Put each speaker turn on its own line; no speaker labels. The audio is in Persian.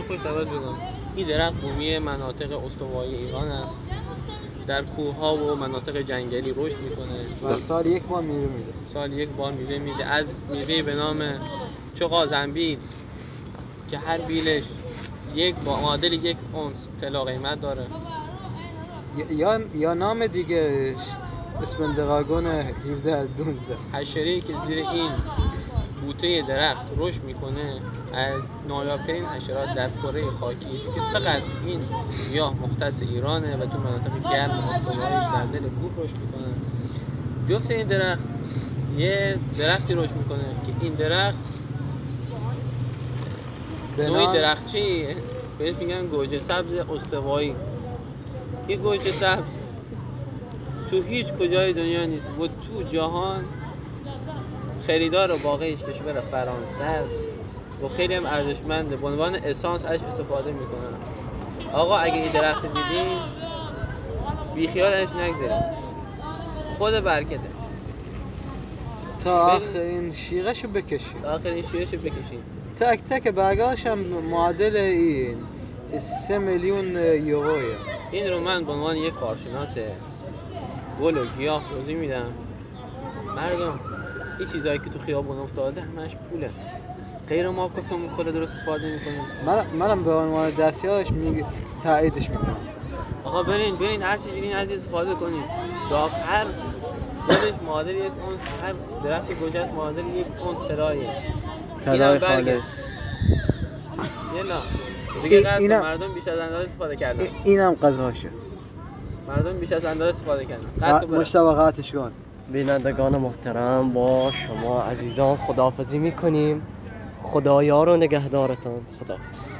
خوش توجه کن. این درخت بومی مناطق استوایی ایران است. در کوه‌ها و مناطق جنگلی رشد میکنه.
در سال یک بار میوه میده.
سال یک بار میوه میده. از میوه به نام چغا زنبیل که هر بیلش معادل 1 اونس طلا قیمت داره.
یا نام دیگه اسم دراگون 1712.
حشره‌ای که زیر این بوته درخت رشد میکنه از نایابترین حشرات در کره خاکی است که فقط این گیاه مختص ایرانه و تو مناطق گرم استواییش در دل کوه رشد میکنه. جفت این درخت یه درختی رشد میکنه که این درخت نوعی درختچیه بهش میگن گوجه سبز استوایی. این گوجه سبز تو هیچ کجای دنیا نیست و تو جهان خریدار واقعیش کشور فرانسه است و خیلی هم ارزشمنده. به عنوان اسانس ازش استفاده میکنن. آقا اگه این درخت دیدین بیخیال ازش نگذارید، خود برکته.
تا آخرین شیرشو بکشید. تک تک برگاش هم معادل این 3 میلیون یوروه.
این رو من به عنوان یک کارشناس گل و گیاه توضیح میدم. مردم این چیزایی که تو خیابون افتاده همش پوله. غیر ما کسا خود درست استفاده میکنیم.
منم به عنوان دستیارش تاییدش میکنم.
آقا برین هر چی دیدین از استفاده کنین. داغ هر خودش معادل 1 اونس، هر درخت گوجه معادل 1 اونس طلای خالص. یلا مردم بیش از اندازه استفاده کردن.
اینم غذاشه.
مردم بیش از اندازه استفاده کردن.
مشتاقاتش کن.
بینندگان محترم، با شما عزیزان خداحافظی میکنیم. خدایا رو نگهدارتان. خداحافظ.